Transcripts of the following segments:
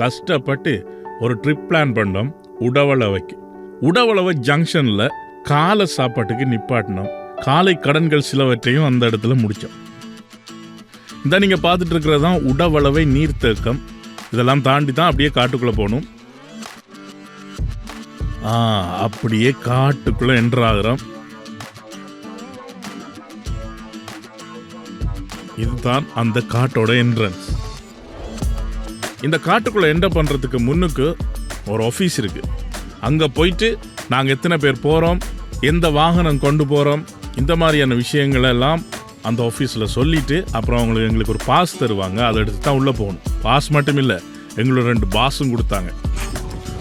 கஷ்டப்பட்டு ஒரு trip plan பண்ணோம் உடவளவைக்கு. உடவளவை ஜங்ஷனில் காலை சாப்பாட்டுக்கு நிப்பாட்டினோம். காலை கடன்கள் சிலவற்றையும் அந்த இடத்துல முடித்தோம். இந்த நீங்கள் பார்த்துட்டு இருக்கிறது தான் உடவளவை நீர்த்தேக்கம். இதெல்லாம் தாண்டி தான் அப்படியே காட்டுக்குள்ளே போகணும். அப்படியே காட்டுக்குள்ளே என்ட்ராகிறோம். இதுதான் அந்த காட்டோட என்ட்ரன்ஸ். இந்த காட்டுக்குள்ளே என்டர் பண்ணுறதுக்கு முன்னுக்கு ஒரு ஆஃபீஸ் இருக்குது. அங்கே போயிட்டு நாங்கள் எத்தனை பேர் போகிறோம், எந்த வாகனம் கொண்டு போகிறோம், இந்த மாதிரியான விஷயங்கள் எல்லாம் அந்த ஆஃபீஸில் சொல்லிவிட்டு அப்புறம் எங்களுக்கு ஒரு பாஸ் தருவாங்க. அதை எடுத்து தான் உள்ளே போகணும். பாஸ் மட்டும் இல்லை, எங்களோட 2 பாஸும் கொடுத்தாங்க.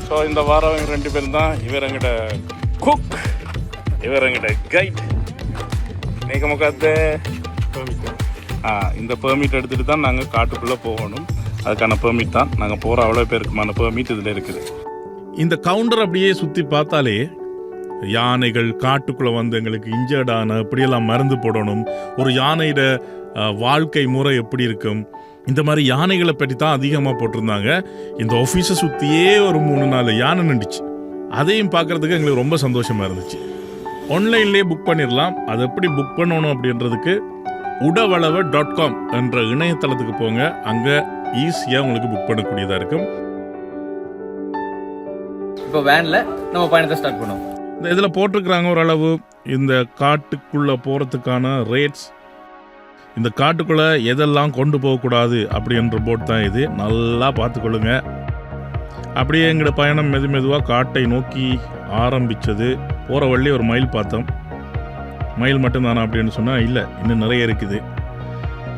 ஸோ இந்த வாரம் 2 பேர் தான். இவர் எங்கிட்ட குக், இவர் எங்கிட்ட கைட். நீக்க முக்காத்த இந்த பெர்மிட் எடுத்துகிட்டு தான் நாங்கள் காட்டுக்குள்ளே போகணும். அதுக்கான பெர்மிட் தான் நாங்கள் போகிற அவ்வளோ பேருக்குமான பெர்மிட் இதில் இருக்குது. இந்த கவுண்டர் அப்படியே சுற்றி பார்த்தாலே யானைகள் காட்டுக்குள்ளே வந்து எங்களுக்கு இன்ஜர்டான இப்படியெல்லாம் மருந்து போடணும், ஒரு யானையோட வாழ்க்கை முறை எப்படி இருக்கும், இந்த மாதிரி யானைகளை பற்றி தான் அதிகமாக போட்டிருந்தாங்க. இந்த ஆஃபீஸை சுற்றியே ஒரு 3-4 யானை நின்றுச்சு. அதையும் பார்க்குறதுக்கு எங்களுக்கு ரொம்ப சந்தோஷமாக இருந்துச்சு. ஆன்லைன்லேயே புக் பண்ணிடலாம். அதை எப்படி புக் பண்ணணும் அப்படின்றதுக்கு udavalawa.com என்ற இணையதளத்துக்கு போங்க. அங்கே ஈஸியாக உங்களுக்கு புக் பண்ணக்கூடியதாக இருக்கும். இப்போ வேனில் நம்ம பயணத்தை ஸ்டார்ட் பண்ணுவோம். இந்த இதில் போட்டிருக்கிறாங்க ஓரளவு இந்த காட்டுக்குள்ளே போகிறதுக்கான ரேட்ஸ். இந்த காட்டுக்குள்ளே எதெல்லாம் கொண்டு போகக்கூடாது அப்படின்ற போட் தான் இது. நல்லா பார்த்துக்கொள்ளுங்க. அப்படியே எங்களோட பயணம் மெதுவாக காட்டை நோக்கி ஆரம்பித்தது. போகிற வழி ஒரு மயில் பார்த்தோம். மயில் மட்டும்தானா அப்படின்னு சொன்னால் இல்லை, இன்னும் நிறைய இருக்குது.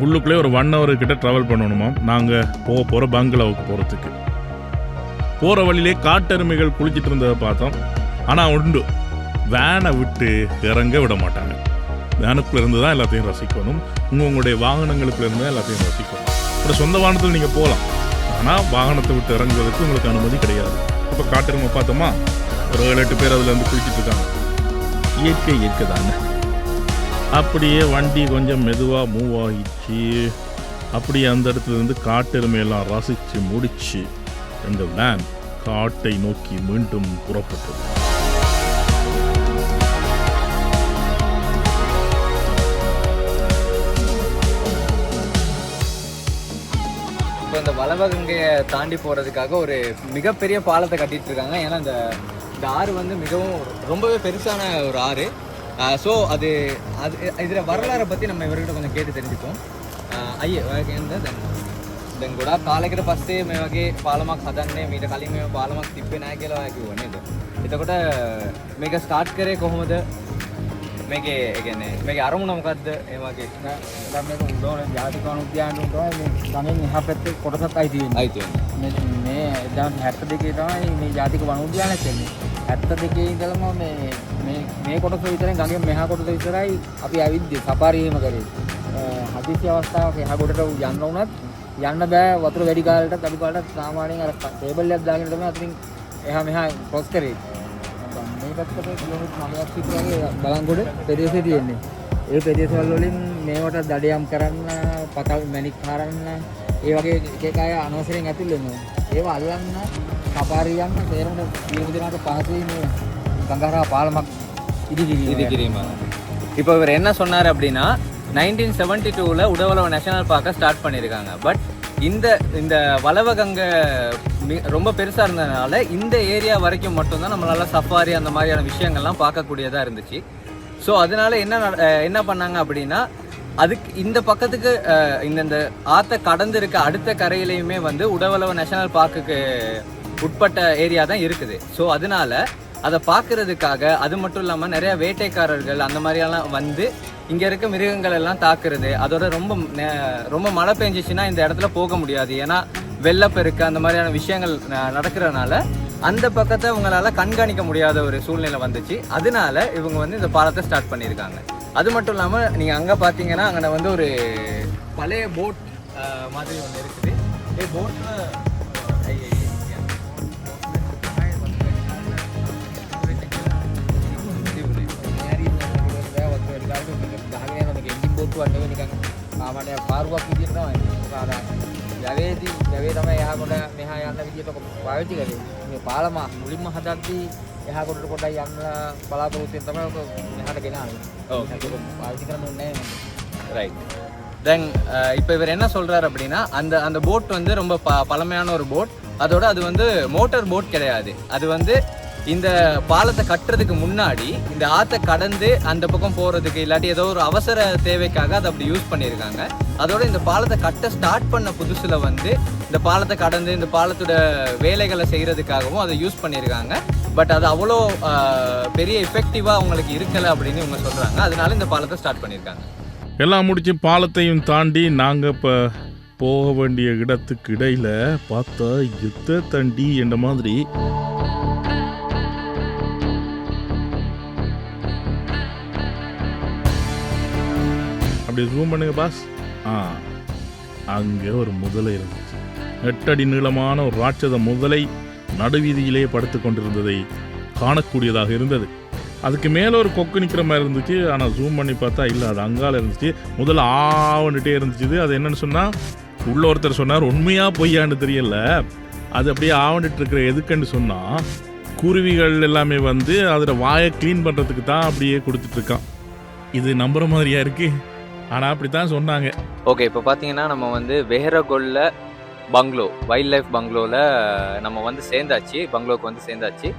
உள்ளுக்குள்ளே ஒரு 1 hour கிட்ட ட்ராவல் பண்ணணுமா நாங்கள் போகிற பங்களாவுக்கு போகிறதுக்கு. போகிற வழியிலே காட்டெருமைகள் குளிச்சுட்டு இருந்ததை பார்த்தோம். ஆனால் உண்டு, வேனை விட்டு இறங்க விட மாட்டாங்க. வேனுக்குள்ளே இருந்து தான் எல்லாத்தையும் ரசிக்கணும். உங்களுடைய வாகனங்களுக்குள்ள இருந்து தான் எல்லாத்தையும் ரசிக்கணும். இப்போ சொந்த வாகனத்தில் நீங்கள் போகலாம், ஆனால் வாகனத்தை விட்டு இறங்குவதற்கு உங்களுக்கு அனுமதி கிடையாது. இப்போ காட்டெருமை பார்த்தோமா, ஒரு 7-8 பேர் அதில் வந்து குளிச்சுட்டு இருக்காங்க. இயற்கை தானே. அப்படியே வண்டி கொஞ்சம் மெதுவாக மூவ் ஆகிச்சு. அப்படியே அந்த இடத்துல இருந்து காட்டெருமையெல்லாம் ரசித்து முடிச்சு எங்கள் வேன் காட்டை நோக்கி மீண்டும் புறப்பட்டது. இப்போ இந்த வளவகங்கையை தாண்டி போகிறதுக்காக ஒரு மிகப்பெரிய பாலத்தை கட்டிட்டு இருக்காங்க. ஏன்னா இந்த ஆறு வந்து மிகவும் ரொம்பவே பெருசான ஒரு ஆறு. ஸோ அது இதில் வரலாறை பற்றி நம்ம இவர்கிட்ட கொஞ்சம் கேட்டு தெரிஞ்சுப்போம். අයියේ ඔය කියන්නේ දැන් ගොඩාක් කාලයකට පස්සේ මේ වගේ පාලමක් හදන්නේ, මීට කලින් මේ පාලමක් තිබ්බේ නැහැ කියලා ඔයා කිව්වා නේද? එතකොට මේක ස්ටාර්ට් කරේ කොහොමද? මේකේ ඒ කියන්නේ මේකේ අරමුණ මොකද්ද? ඒ වගේ දැන් මේක උඩෝනේ ජාතික වනෝද්‍යානයේ තමයි මේ ගමෙන් එහා පැත්තේ කොටසක් අයිති වෙන්නේ. මේ 1972 තමයි මේ ජාතික වනෝද්‍යානය තියෙන්නේ. 72 ඉඳලම මේ කොටස විතරෙන් ගඟෙන් මෙහා කොටස විතරයි අපි ඇවිද්දේ සෆාරි එහෙම කරේ. හදිසි අවස්ථාවක එහා කොටට යන්න වුණත් යන්න බෑ. වතුර වැඩි කාලයකට අඩු කාලයකට සාමාන්‍යයෙන් අර කේබල් එකක් දාගෙන තමයි අතරින් එහා මෙහා ක්‍රොස් කරේ. මේ පැත්තට කිලෝමීටර් 9ක් විතර වගේ බලංගොඩ ප්‍රදේශය තියෙන්නේ. ඒ ප්‍රදේශවල වලින් මේවට දඩයම් කරන්න, පතල් මැණික් හරන්න, ඒ වගේ එක අය අනවසරයෙන් ඇතුල් වෙනවා. ඒව අල්ලන්න, සෆාරි යන්න තේරෙන්න සියලු දෙනාට පහසුයි මේ கங்காரா பாலமாக இடிக்கிறீமா. இப்போ இவர் என்ன சொன்னார் அப்படின்னா 1972 உடவளவு நேஷனல் பார்க்கை ஸ்டார்ட் பண்ணியிருக்காங்க. பட் இந்த வளவகங்கை ரொம்ப பெருசாக இருந்ததுனால இந்த ஏரியா வரைக்கும் மட்டும்தான் நம்மளால சஃபாரி அந்த மாதிரியான விஷயங்கள்லாம் பார்க்கக்கூடியதாக இருந்துச்சு. ஸோ அதனால என்ன பண்ணாங்க அப்படின்னா, அதுக்கு இந்த பக்கத்துக்கு இந்த ஆற்றை கடந்து இருக்க அடுத்த கரையிலையுமே வந்து உடவளவு நேஷனல் பார்க்குக்கு உட்பட்ட ஏரியா தான் இருக்குது. ஸோ அதனால அதை பார்க்கறதுக்காக, அது மட்டும் இல்லாமல் நிறைய வேட்டைக்காரர்கள் அந்த மாதிரியெல்லாம் வந்து இங்கே இருக்க மிருகங்கள் எல்லாம் தாக்குறது, அதோட ரொம்ப மழை பெஞ்சிச்சுன்னா இந்த இடத்துல போக முடியாது. ஏன்னா வெள்ளப்பெருக்கு அந்த மாதிரியான விஷயங்கள் நடக்கிறதுனால அந்த பக்கத்தை உங்களால் கண்காணிக்க முடியாத ஒரு சூழ்நிலை வந்துச்சு. அதனால இவங்க வந்து இந்த பாலத்தை ஸ்டார்ட் பண்ணியிருக்காங்க. அது மட்டும் இல்லாமல் நீங்கள் அங்கே பார்த்தீங்கன்னா அங்கே வந்து ஒரு பழைய போட் மாதிரி ஒன்று இருக்குது. போட்டில் ගහගෙන යනවා. මේක එන්ජින් බෝට්ටුවක් නෙවෙයි, නිකන් සාමාන්‍ය පාරුවක් විදියට තමයි. මොකද ගවේදී ගවේ තමයි එහා කොට මෙහා යන්න විදියට පාවිච්චි කරේ. මේ පාලම මුලින්ම හදද්දී එහා කොටට පොඩ්ඩක් යන්න බලාපොරොත්තු වෙන තමයි ඔක මෙහාට ගෙනාවේ. ஓகே ඒක පාවිච්චි කරන්න ඕනේ නැහැ. ரைட் தென் இப்போ இவர் என்ன சொல்றாரு அப்படின்னா அந்த போட் வந்து ரொம்ப பழமையான ஒரு போட். அதோட அது வந்து மோட்டார் போட் கிடையாது. அது வந்து இந்த பாலத்தை கட்டுறதுக்கு முன்னாடி இந்த ஆற்றை கடந்து அந்த பக்கம் போகிறதுக்கு இல்லாட்டி ஏதோ ஒரு அவசர தேவைக்காக அதை அப்படி யூஸ் பண்ணியிருக்காங்க. அதோட இந்த பாலத்தை கட்ட ஸ்டார்ட் பண்ண புதுசில் வந்து இந்த பாலத்தை கடந்து இந்த பாலத்தோட வேலைகளை செய்கிறதுக்காகவும் அதை யூஸ் பண்ணியிருக்காங்க. பட் அது அவ்வளோ பெரிய எஃபெக்டிவாக அவங்களுக்கு இருக்கலை அப்படின்னு இவங்க சொல்கிறாங்க. அதனால இந்த பாலத்தை ஸ்டார்ட் பண்ணியிருக்காங்க. எல்லாம் முடிச்சு பாலத்தையும் தாண்டி நாங்கள் இப்போ போக வேண்டிய இடத்துக்கு இடையில் பார்த்தா யுத்த தண்டி என்ற மாதிரி அப்படி ஜூம் பண்ணுங்க பாஸ். அங்கே ஒரு முதலை இருந்துச்சு. 8 அடி நீளமான ஒரு ராட்சத முதலை நடுவீதியிலே படுத்து கொண்டிருந்ததை காணக்கூடியதாக இருந்தது. அதுக்கு மேலே ஒரு கொக்கு நிற்கிற மாதிரி இருந்துச்சு. ஆனால் ஜூம் பண்ணி பார்த்தா இல்லை, அது அங்கால இருந்துச்சு. முதல்ல ஆவண்டுட்டே இருந்துச்சு. அது என்னன்னு சொன்னால், உள்ள ஒருத்தர் சொன்னார், உண்மையாக பொய்யான்னு தெரியல, அது அப்படியே ஆவண்டுட்டு இருக்கிற எதுக்குன்னு சொன்னால், குருவிகள் எல்லாமே வந்து அதில் வாயை க்ளீன் பண்ணுறதுக்கு தான் அப்படியே கொடுத்துட்ருக்கான். இது நம்புகிற மாதிரியா இருக்குது, ஆனால் அப்படி தான் சொன்னாங்க. ஓகே, இப்போ பார்த்தீங்கன்னா நம்ம வந்து வெஹரகொல்ல பங்களோ, வைல்ட் லைஃப் பங்களோவில் நம்ம வந்து சேர்ந்தாச்சு. பங்களோவுக்கு வந்து சேர்ந்தாச்சு.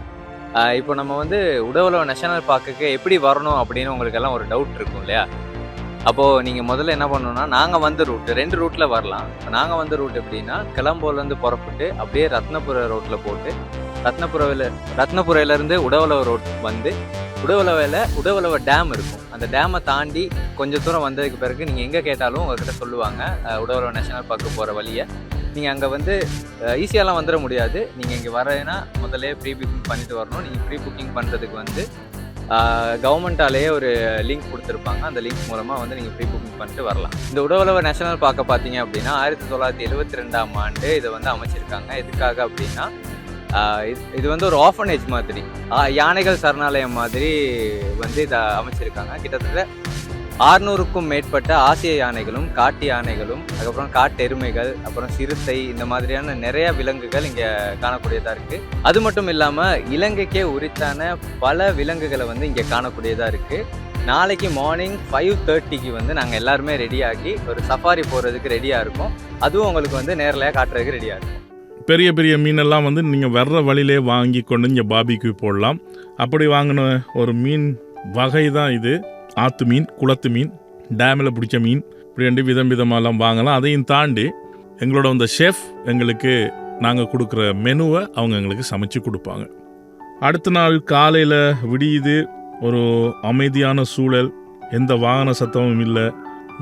இப்போ நம்ம வந்து உடவுளவ நேஷனல் பார்க்குக்கு எப்படி வரணும் அப்படின்னு உங்களுக்கெல்லாம் ஒரு டவுட் இருக்கும் இல்லையா? அப்போது நீங்கள் முதல்ல என்ன பண்ணணும்னா, நாங்கள் வந்து ரூட்டு 2 ரூட்டில் வரலாம். நாங்கள் வந்து ரூட் எப்படின்னா, கிளம்போலேருந்து புறப்பட்டு அப்படியே ரத்னபுர ரோட்டில் போட்டு ரத்னபுரையிலேருந்து உடவுளவ ரோட் வந்து உடவுளவ டேம் இருக்கும். அந்த டேமை தாண்டி கொஞ்சம் தூரம் வந்ததுக்கு பிறகு நீங்கள் எங்கே கேட்டாலும் உங்கள்கிட்ட சொல்லுவாங்க உடவுளவ நேஷனல் பார்க்கு போகிற வழியை. நீங்கள் அங்கே வந்து ஈஸியாலாம் வந்துட முடியாது. நீங்கள் இங்கே வரேன்னா முதல்ல ப்ரீ புக்கிங் பண்ணிட்டு வரணும். நீங்கள் ப்ரீ புக்கிங் பண்ணுறதுக்கு வந்து கவர்மெண்ட்டாலேயே ஒரு லிங்க் கொடுத்துருப்பாங்க. அந்த லிங்க் மூலமாக வந்து நீங்கள் ப்ரீ புக்கிங் பண்ணிட்டு வரலாம். இந்த உடவுளவ நேஷனல் பார்க்க பார்த்தீங்க அப்படின்னா 1972ஆம் ஆண்டு இதை வந்து அமைச்சிருக்காங்க. எதுக்காக அப்படின்னா, இது வந்து ஒரு ஆர்ஃபனேஜ் மாதிரி, யானைகள் சரணாலயம் மாதிரி வந்து இதை அமைச்சிருக்காங்க. கிட்டத்தட்ட 600க்கும் மேற்பட்ட ஆசிய யானைகளும் காட்டு யானைகளும் அதுக்கப்புறம் காட்டு எருமைகள் அப்புறம் சிறுத்தை இந்த மாதிரியான நிறைய விலங்குகள் இங்கே காணக்கூடியதாக இருக்குது. அது மட்டும் இல்லாமல் இலங்கைக்கே உரித்தான பல விலங்குகளை வந்து இங்கே காணக்கூடியதாக இருக்குது. நாளைக்கு மார்னிங் 5:30க்கு வந்து நாங்கள் எல்லாருமே ரெடியாகி ஒரு சஃபாரி போகிறதுக்கு ரெடியாக இருக்கோம். அதுவும் உங்களுக்கு வந்து நேரில் காட்டுறதுக்கு ரெடியாக இருக்கும். பெரிய பெரிய மீனெல்லாம் வந்து நீங்கள் வர்ற வழியிலே வாங்கி கொண்டு இங்கே பாபிக்கு போடலாம். அப்படி வாங்கின ஒரு மீன் வகை தான் இது. ஆற்று மீன், குளத்து மீன், டேமில் பிடிச்ச மீன், இப்படி 2 விதம் விதமாலாம் வாங்கலாம். அதையும் தாண்டி எங்களோட அந்த ஷெஃப் எங்களுக்கு நாங்கள் கொடுக்குற மெனுவை அவங்க எங்களுக்கு சமைச்சு கொடுப்பாங்க. அடுத்த நாள் காலையில் விடியுது. ஒரு அமைதியான சூழல், எந்த வாகன சத்தமும் இல்லை,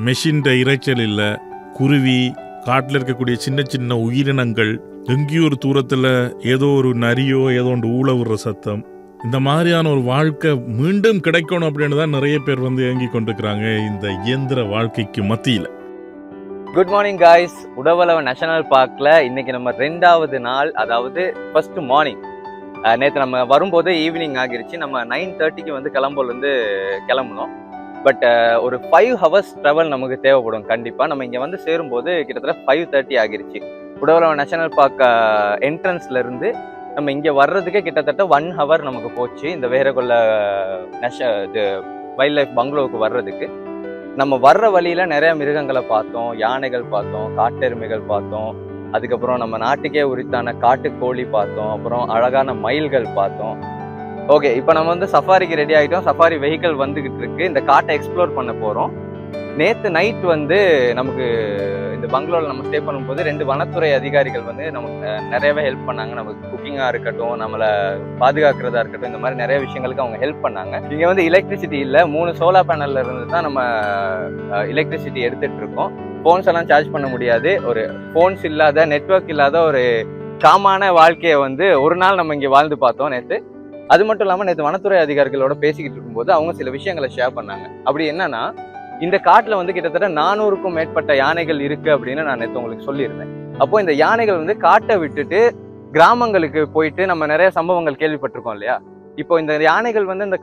மெஷின்ட இறைச்சல் இல்லை, குருவி, காட்டில் இருக்கக்கூடிய சின்ன சின்ன உயிரினங்கள், எங்கேயோ ஒரு தூரத்தில் ஏதோ ஒரு நரியோ ஏதோ ஒன்று ஊழ விடுற சத்தம். இந்த மாதிரியான ஒரு வாழ்க்கை மீண்டும் கிடைக்கணும் அப்படின்னு தான் நிறைய பேர் வந்து ஏங்கி கொண்டிருக்கிறாங்க இந்த இயந்திர வாழ்க்கைக்கு மத்தியில். Good morning guys. உடவுளவ நேஷனல் பார்க்கில் இன்றைக்கி நம்ம 2வது நாள், அதாவது ஃபர்ஸ்ட் மார்னிங். நேற்று நம்ம வரும்போது ஈவினிங் ஆகிருச்சு. நம்ம 9:30க்கு வந்து கிளம்போலேருந்து கிளம்பணும். பட் ஒரு 5 hours ட்ராவல் நமக்கு தேவைப்படும் கண்டிப்பாக. நம்ம இங்கே வந்து சேரும்போது கிட்டத்தட்ட 5:30 ஆகிருச்சு. உடவுளவ நேஷனல் பார்க் என்ட்ரன்ஸ்லேருந்து நம்ம இங்கே வர்றதுக்கே கிட்டத்தட்ட 1 hour நமக்கு போச்சு. இந்த வேரகொல்ல இது வைல்ட் லைஃப் பங்களோவுக்கு வர்றதுக்கு. நம்ம வர்ற வழியில் நிறைய மிருகங்களை பார்த்தோம், யானைகள் பார்த்தோம், காட்டெருமைகள் பார்த்தோம், அதுக்கப்புறம் நம்ம நாட்டுக்கே உரித்தான காட்டுக்கோழி பார்த்தோம், அப்புறம் அழகான மயில்கள் பார்த்தோம். ஓகே, இப்போ நம்ம வந்து சஃபாரிக்கு ரெடி ஆகிட்டோம். சஃபாரி வெஹிக்கிள் வந்துக்கிட்டு இருக்கு. இந்த காட்டை எக்ஸ்ப்ளோர் பண்ண போகிறோம். நேற்று நைட் வந்து நமக்கு இந்த பங்களோவில் நம்ம ஸ்டே பண்ணும்போது 2 வனத்துறை அதிகாரிகள் வந்து நமக்கு நிறையவே ஹெல்ப் பண்ணாங்க. நமக்கு குக்கிங்காக இருக்கட்டும், நம்மளை பாதுகாக்கிறதா இருக்கட்டும், இந்த மாதிரி நிறைய விஷயங்களுக்கு அவங்க ஹெல்ப் பண்ணாங்க. இங்கே வந்து எலக்ட்ரிசிட்டி இல்லை. 3 சோலார் பேனல்ல இருந்து தான் நம்ம எலக்ட்ரிசிட்டி எடுத்துகிட்டு இருக்கோம். ஃபோன்ஸ் எல்லாம் சார்ஜ் பண்ண முடியாது. ஒரு ஃபோன்ஸ் இல்லாத, நெட்வொர்க் இல்லாத ஒரு காமான வாழ்க்கையை வந்து ஒரு நாள் நம்ம இங்கே வாழ்ந்து பார்த்தோம் நேற்று. அது மட்டும் இல்லாமல் நேற்று வனத்துறை அதிகாரிகளோட பேசிக்கிட்டு இருக்கும்போது அவங்க சில விஷயங்களை ஷேர் பண்ணாங்க. அப்படி என்னன்னா, இந்த காட்டில் வந்து கிட்டத்தட்ட 400க்கும் மேற்பட்ட யானைகள் இருக்கு அப்படின்னு நான் நேற்று உங்களுக்கு சொல்லியிருந்தேன். அப்போ இந்த யானைகள் வந்து காட்டை விட்டுட்டு கிராமங்களுக்கு போயிட்டு நம்ம நிறைய சம்பவங்கள் கேள்விப்பட்டிருக்கோம் இல்லையா? இப்போ இந்த யானைகள் வந்து இந்த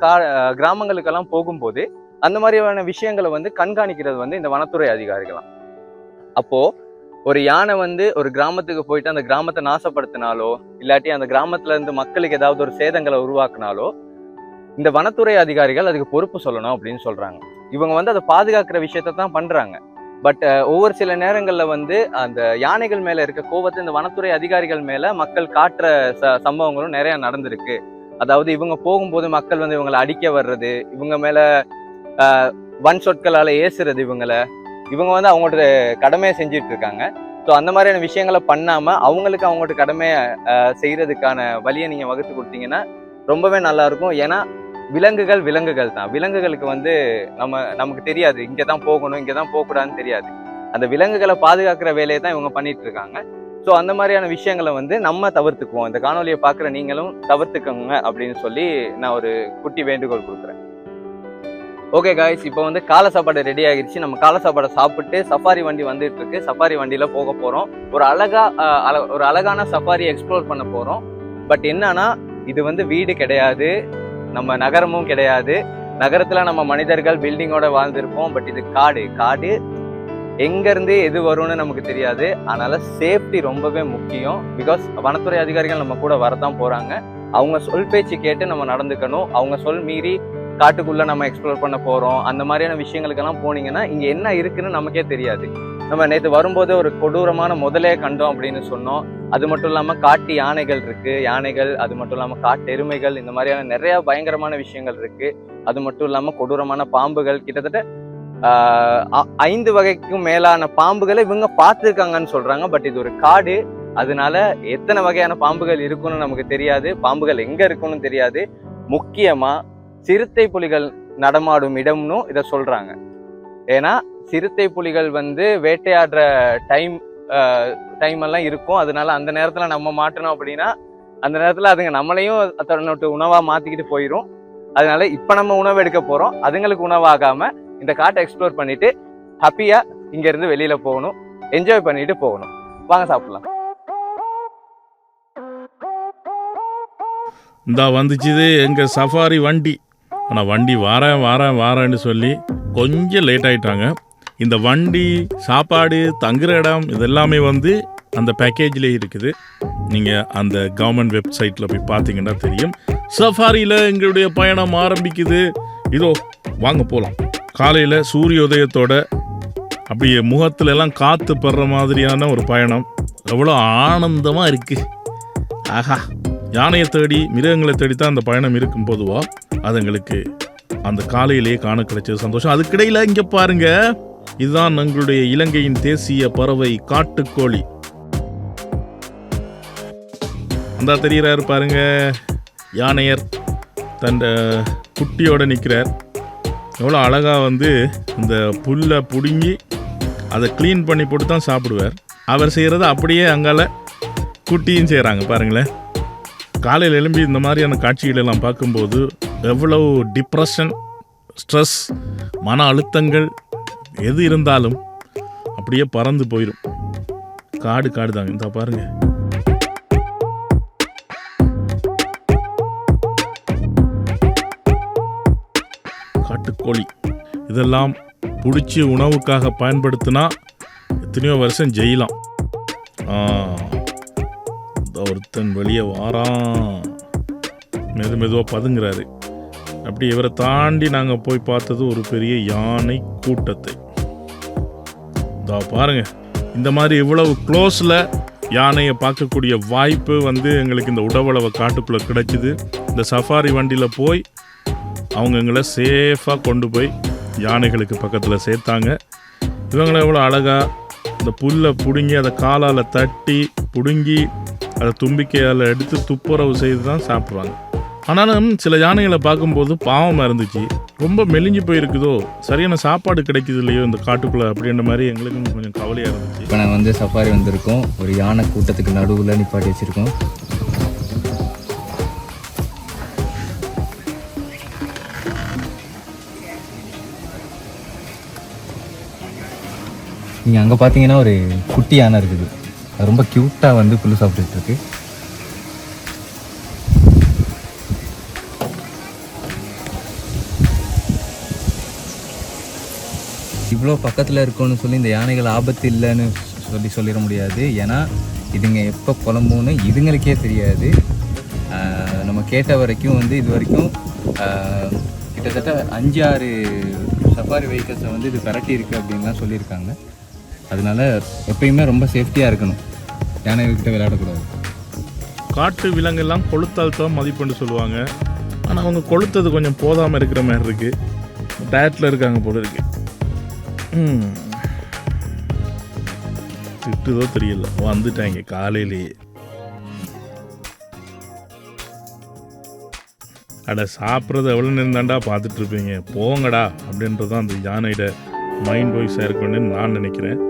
கிராமங்களுக்கெல்லாம் போகும்போது அந்த மாதிரியான விஷயங்களை வந்து கண்காணிக்கிறது வந்து இந்த வனத்துறை அதிகாரிகளாம். அப்போ ஒரு யானை வந்து ஒரு கிராமத்துக்கு போயிட்டு அந்த கிராமத்தை நாசப்படுத்தினாலோ இல்லாட்டி அந்த கிராமத்துல இருந்து மக்களுக்கு ஏதாவது ஒரு சேதங்களை உருவாக்குனாலோ இந்த வனத்துறை அதிகாரிகள் அதுக்கு பொறுப்பு சொல்லணும் அப்படின்னு சொல்றாங்க. இவங்க வந்து அதை பாதுகாக்கிற விஷயத்த தான் பண்றாங்க. பட் ஒவ்வொரு சில நேரங்கள்ல வந்து அந்த யானைகள் மேல இருக்க கோபத்தை இந்த வனத்துறை அதிகாரிகள் மேல மக்கள் காட்டுற சம்பவங்களும் நிறைய நடந்திருக்கு. அதாவது இவங்க போகும்போது மக்கள் வந்து இவங்களை அடிக்க வர்றது, இவங்க மேல வன் சொற்களால ஏசுறது, இவங்க வந்து அவங்களோட கடமையை செஞ்சுட்டு இருக்காங்க. ஸோ அந்த மாதிரியான விஷயங்களை பண்ணாம அவங்களுக்கு அவங்களோட கடமையை செய்யறதுக்கான வழியை நீங்க வகுத்து கொடுத்தீங்கன்னா ரொம்பவே நல்லா இருக்கும். ஏன்னா விலங்குகள் தான். விலங்குகளுக்கு வந்து நமக்கு தெரியாது இங்கே தான் போகணும் இங்கே தான் போகக்கூடாதுன்னு தெரியாது. அந்த விலங்குகளை பாதுகாக்கிற வேலையை தான் இவங்க பண்ணிட்டு இருக்காங்க. ஸோ அந்த மாதிரியான விஷயங்களை வந்து நம்ம தவிர்த்துக்குவோம். இந்த காணொலியை பார்க்குற நீங்களும் தவிர்த்துக்கோங்க அப்படின்னு சொல்லி நான் ஒரு குட்டி வேண்டுகோள் கொடுக்குறேன். ஓகே காய்ஸ், இப்போ வந்து காலை சாப்பாடு ரெடி ஆகிடுச்சு. நம்ம காலை சாப்பாடை சாப்பிட்டு சஃபாரி வண்டி வந்துட்டு இருக்கு. சஃபாரி வண்டியில போக போறோம். ஒரு அழகான சஃபாரி எக்ஸ்ப்ளோர் பண்ண போறோம். பட் என்னன்னா இது வந்து வீடு கிடையாது, நம்ம நகரமும் கிடையாது. நகரத்துல நம்ம மனிதர்கள் பில்டிங்கோட வாழ்ந்திருப்போம். பட் இது காடு எங்க இருந்து எது வரும்னு நமக்கு தெரியாது. அதனால சேஃப்டி ரொம்பவே முக்கியம். பிகாஸ் வனத்துறை அதிகாரிகள் நம்ம கூட வரதான் போறாங்க. அவங்க சொல் பேச்சு கேட்டு நம்ம நடந்துக்கணும். அவங்க சொல் மீறி காட்டுக்குள்ள நம்ம எக்ஸ்ப்ளோர் பண்ண போறோம் அந்த மாதிரியான விஷயங்களுக்கெல்லாம் போனீங்கன்னா இங்க என்ன இருக்குன்னு நமக்கே தெரியாது. நம்ம நேற்று வரும்போது ஒரு கொடூரமான முதலே கண்டோம் அப்படின்னு சொன்னோம். அது மட்டும் இல்லாம காட்டு யானைகள் இருக்கு, அது மட்டும் இல்லாம காட்டு எருமைகள், இந்த மாதிரியான நிறைய பயங்கரமான விஷயங்கள் இருக்கு. அது மட்டும் இல்லாம கொடூரமான பாம்புகள், கிட்டத்தட்ட 5 வகைக்கும் மேலான பாம்புகளை இவங்க பார்த்துருக்காங்கன்னு சொல்றாங்க. பட் இது ஒரு காடு, அதனால எத்தனை வகையான பாம்புகள் இருக்குன்னு நமக்கு தெரியாது. பாம்புகள் எங்க இருக்குன்னு தெரியாது. முக்கியமா சிறுத்தை புலிகள் நடமாடும் இடம்னு இதை சொல்றாங்க. ஏன்னா சிறுத்தை புலிகள் வந்து வேட்டையாடுற டைம் எல்லாம் இருக்கும். அதனால அந்த நேரத்துல நம்ம மாட்டணும் அப்படின்னா அந்த நேரத்துல அதுங்க நம்மளையும் தன்னோட உணவா மாத்திக்கிட்டு போயிடும். அதனால இப்ப நம்ம உணவு எடுக்க போறோம். அதுங்களுக்கு உணவாகாம இந்த காட்டை எக்ஸ்ப்ளோர் பண்ணிட்டு ஹாப்பியா இங்க இருந்து வெளியில போகணும், என்ஜாய் பண்ணிட்டு போகணும். வாங்க சாப்பிடலாம். இந்த வந்துச்சுது எங்க சஃபாரி வண்டி. ஆனால் வண்டி வாரேன்னு சொல்லி கொஞ்சம் லேட் ஆகிட்டாங்க. இந்த வண்டி, சாப்பாடு, தங்குற இடம் இதெல்லாமே வந்து அந்த பேக்கேஜில் இருக்குது. நீங்கள் அந்த கவர்மெண்ட் வெப்சைட்டில் போய் பார்த்தீங்கன்னா தெரியும். சஃபாரியில் எங்களுடைய பயணம் ஆரம்பிக்குது. இதோ வாங்க போகலாம். காலையில் சூரிய உதயத்தோட அப்படியே முகத்துல எல்லாம் காற்று படுற மாதிரியான ஒரு பயணம். எவ்வளோ ஆனந்தமாக இருக்குது. ஆஹா, யானையை தேடி மிருகங்களை தேடி தான் அந்த பயணம் இருக்கும். பொதுவாக அது எங்களுக்கு அந்த காலையிலேயே காண கிடைச்சது சந்தோஷம். அதுக்கிடையில் இங்கே பாருங்க, இதுதான் எங்களுடைய இலங்கையின் தேசிய பறவை காட்டுக்கோழி. அந்த தெரிகிறாரு பாருங்க, யானையர் தன் குட்டியோட நிற்கிறார். எவ்வளோ அழகாக வந்து இந்த புல்லை பிடுங்கி அதை க்ளீன் பண்ணி போட்டு தான் சாப்பிடுவார். அவர் செய்கிறத அப்படியே அங்கால குட்டியும் செய்கிறாங்க பாருங்களேன். காலையில் எழும்பி இந்த மாதிரியான காட்சிகளெல்லாம் பார்க்கும்போது எவ்வளவு டிப்ரெஷன், ஸ்ட்ரெஸ், மன அழுத்தங்கள் எது இருந்தாலும் அப்படியே பறந்து போயிடும். காடு தாங்க. இந்த பாருங்க, காட்டுக்கோழி இதெல்லாம் பிடிச்சி உணவுக்காக பயன்படுத்தினா எத்தனையோ வருஷம் ஜெயிலாம். ஒருத்தன் வெளியே வாரான், மெதுவாக பதுங்குறாரு. அப்படி இவரை தாண்டி நாங்கள் போய் பார்த்தது ஒரு பெரிய யானை கூட்டத்தை. பாருங்க, இந்த மாதிரி இவ்வளவு க்ளோஸில் யானையை பார்க்கக்கூடிய வாய்ப்பு வந்து எங்களுக்கு இந்த உடவளவை காட்டுக்குள்ளே கிடைச்சிது. இந்த சஃபாரி வண்டியில் போய் அவங்க எங்களை சேஃபாக கொண்டு போய் யானைகளுக்கு பக்கத்தில் சேர்த்தாங்க. இவங்களை எவ்வளோ அழகாக இந்த புல்லை பிடுங்கி அதை காலால் தட்டி பிடுங்கி அதை தும்பிக்கையால் எடுத்து துப்புரவு செய்து தான் சாப்பிட்றாங்க. ஆனாலும் சில யானைகளை பார்க்கும்போது பாவமாக இருந்துச்சு. ரொம்ப மெலிஞ்சு போயிருக்குதோ, சரியான சாப்பாடு கிடைக்குது இல்லையோ இந்த காட்டுக்குள்ளே அப்படின்ற மாதிரி எங்களுக்கும் கொஞ்சம் கவலையாக இருந்துச்சு. இப்போ நாங்கள் வந்து சஃபாரி வந்திருக்கோம். ஒரு யானை கூட்டத்துக்கு நடுவில் நிப்பாட்டி வச்சுருக்கோம். நீங்கள் அங்கே பார்த்தீங்கன்னா ஒரு குட்டி யானை இருக்குது. அது ரொம்ப க்யூட்டாக வந்து புல்லு சாப்பிட்டுட்டு இருக்கு. இவ்வளோ பக்கத்தில் இருக்கோன்னு சொல்லி இந்த யானைகள் ஆபத்து இல்லைன்னு சொல்லிட முடியாது. ஏன்னா இதுங்க எப்போ புலம்புன்னு இதுங்களுக்கே தெரியாது. நம்ம கேட்ட வரைக்கும் வந்து இது வரைக்கும் கிட்டத்தட்ட 5-6 சஃபாரி வெஹிக்கிள்ஸை வந்து இது விரட்டி இருக்குது அப்படின்லாம் சொல்லியிருக்காங்க. அதனால எப்பயுமே ரொம்ப சேஃப்டியாக இருக்கணும், யானைகள்கிட்ட விளையாடக்கூடாது. காட்டு விலங்கெல்லாம் கொளுத்தால் தான் மதிப்புன்னு சொல்லுவாங்க. ஆனால் அவங்க கொளுத்தது கொஞ்சம் போதாமல் இருக்கிற மாதிரி இருக்குது. டயட்டில் இருக்காங்க போல இருக்கு. திட்டுதோ தெரியல, வந்துட்டாங்க காலையிலேயே. அட சாப்பிட்றது எவ்வளோ நேரம் தாண்டா பார்த்துட்டு இருப்பீங்க, போங்கடா அப்படின்றது தான் அந்த யானையோட மைண்ட் வாய்ஸாக இருக்குன்னு நான் நினைக்கிறேன்.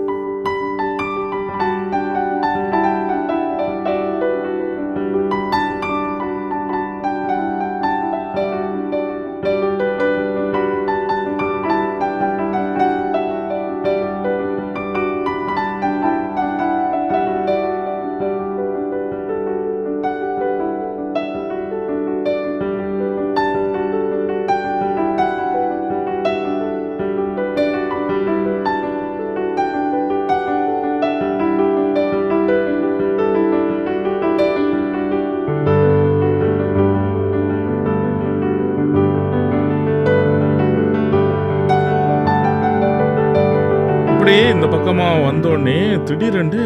அப்படியே இந்த பக்கமாக வந்தோடனே திடீரென்று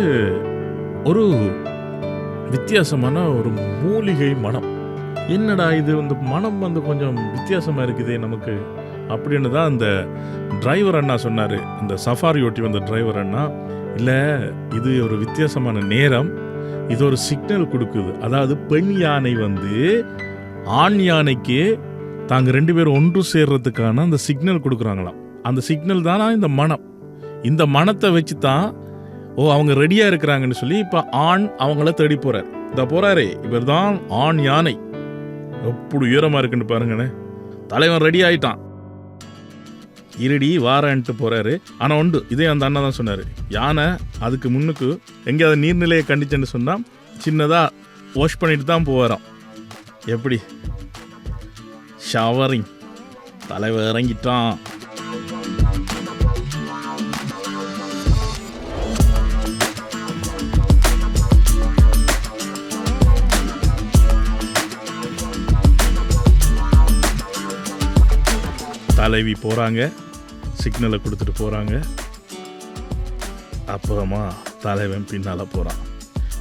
ஒரு வித்தியாசமான ஒரு மூலிகை மனம். என்னடா இது, இந்த மனம் வந்து கொஞ்சம் வித்தியாசமாக இருக்குதே நமக்கு அப்படின்னு தான் அந்த டிரைவர் அண்ணா சொன்னார். அந்த சஃபாரி ஓட்டி வந்த டிரைவர் அண்ணா, இல்லை இது ஒரு வித்தியாசமான நேரம், இது ஒரு சிக்னல் கொடுக்குது. அதாவது பெண் யானை வந்து ஆண் யானைக்கு தாங்க 2 பேரும் ஒன்று சேர்றதுக்கான அந்த சிக்னல் கொடுக்குறாங்களாம். அந்த சிக்னல் தானா இந்த மனம். இந்த மனத்தை வச்சு தான் அவங்க ரெடியாக இருக்கிறாங்கன்னு சொல்லி இப்போ ஆண் அவங்கள தேடி போகிறார். இந்த போகிறாரே இவர் தான் ஆண் யானை. எப்படி உயரமாக இருக்குன்னு பாருங்கண்ணே. தலைவன் ரெடி ஆகிட்டான், இருடி வாரன்ட்டு போகிறாரு. ஆனால் உண்டு, இதே அந்த அண்ணா தான் சொன்னார், யானை அதுக்கு முன்னுக்கு எங்கேயாவது நீர்நிலையை கண்டிச்சுன்னு சொன்னால் சின்னதாக வாஷ் பண்ணிட்டு தான் போகிறான். எப்படி ஷவரிங், தலைவர் இறங்கிட்டான். தலைவி போகிறாங்க, சிக்னலை கொடுத்துட்டு போகிறாங்க. அப்புறமா தலைவன் பின்னால் போகிறான்.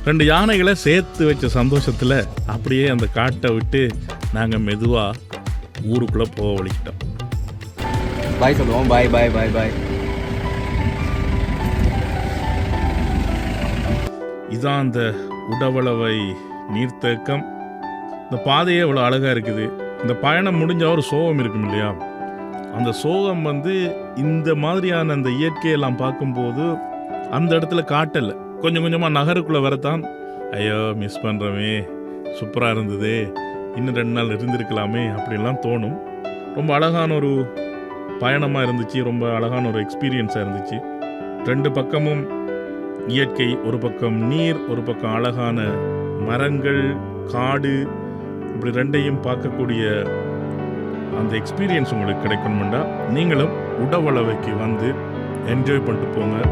2 யானைகளை சேர்த்து வச்ச சந்தோஷத்தில் அப்படியே அந்த காட்டை விட்டு நாங்கள் மெதுவாக ஊருக்குள்ளே போக வலிக்கிட்டோம். பாய் சொல்லுவோம். பாய் பாய் பாய் பாய். இதான் அந்த உடவளவை நீர்த்தேக்கம். இந்த பாதையே இவ்வளோ அழகாக இருக்குது. இந்த பயணம் முடிஞ்ச ஒரு சோகம் இருக்கும் இல்லையா, அந்த சோகம் வந்து இந்த மாதிரியான அந்த இயற்கையெல்லாம் பார்க்கும்போது அந்த இடத்துல காட்டலை. கொஞ்சம் கொஞ்சமாக நகருக்குள்ளே வரத்தான், ஐயோ மிஸ் பண்ணுறமே, சூப்பராக இருந்தது, இன்னும் 2 நாள் இருந்திருக்கலாமே அப்படின்லாம் தோணும். ரொம்ப அழகான ஒரு பயணமாக இருந்துச்சு, ரொம்ப அழகான ஒரு எக்ஸ்பீரியன்ஸாக இருந்துச்சு. 2 பக்கமும் இயற்கை, ஒரு பக்கம் நீர், ஒரு பக்கம் அழகான மரங்கள், காடு, இப்படி 2ஐயும் பார்க்கக்கூடிய அந்த எக்ஸ்பீரியன்ஸ் உங்களுக்கு கிடைக்கணும்னா நீங்களும் உடவளவைக்கு வந்து என்ஜாய் பண்ணிட்டு போங்க.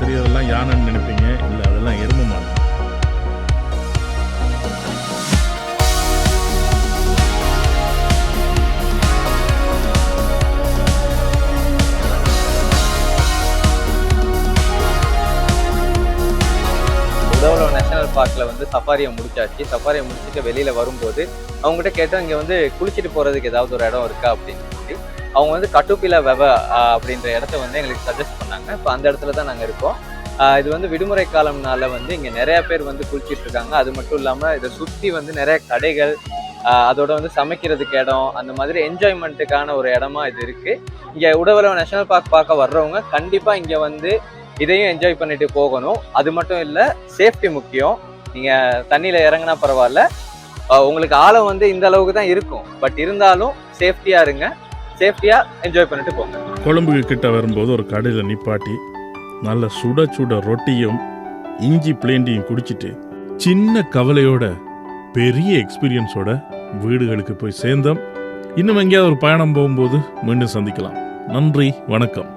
தெரியறதெல்லாம் யானைன்னு நினைப்பீங்க, இல்லை அதெல்லாம் எருமை மாடு. உதவளவு நேஷனல் பார்க்கில் வந்து சஃபாரியை முடிச்சாச்சு. சஃபாரியை முடிச்சுட்டு வெளியில் வரும்போது அவங்ககிட்ட கேட்டால் இங்கே வந்து குளிச்சுட்டு போகிறதுக்கு ஏதாவது ஒரு இடம் இருக்கா அப்படின்னு சொல்லி அவங்க வந்து கட்டுப்பில வெவ அப்படின்ற இடத்த வந்து எங்களுக்கு சஜஸ்ட் பண்ணாங்க. இப்போ அந்த இடத்துல தான் நாங்கள் இருக்கோம். இது வந்து விடுமுறை காலம்னால வந்து இங்கே நிறையா பேர் வந்து குளிச்சுட்டு இருக்காங்க. அது மட்டும் இல்லாமல் இதை சுற்றி வந்து நிறைய கடைகள், அதோட வந்து சமைக்கிறதுக்கு இடம், அந்த மாதிரி என்ஜாய்மெண்ட்டுக்கான ஒரு இடமா இது இருக்குது. இங்கே உடவளவு நேஷனல் பார்க் பார்க்க வர்றவங்க கண்டிப்பாக இங்கே வந்து இதையும் என்ஜாய் பண்ணிட்டு போகணும். அது மட்டும் இல்லை, சேஃப்டி முக்கியம். நீங்கள் தண்ணியில் இறங்கினா பரவாயில்ல, உங்களுக்கு ஆழம் வந்து இந்த அளவுக்கு தான் இருக்கும். பட் இருந்தாலும் சேஃப்டியா இருங்க, சேஃப்டியா என்ஜாய் பண்ணிட்டு போங்க. கொழும்புக்கு கிட்ட வரும்போது ஒரு கடையில் நிப்பாட்டி நல்ல சுட சுட ரொட்டியும் இஞ்சி பிளேண்டியும் குடிச்சிட்டு சின்ன கவலையோட பெரிய எக்ஸ்பீரியன்ஸோட வீடுகளுக்கு போய் சேர்ந்தோம். இன்னும் எங்கேயாவது ஒரு பயணம் போகும்போது மீண்டும் சந்திக்கலாம். நன்றி, வணக்கம்.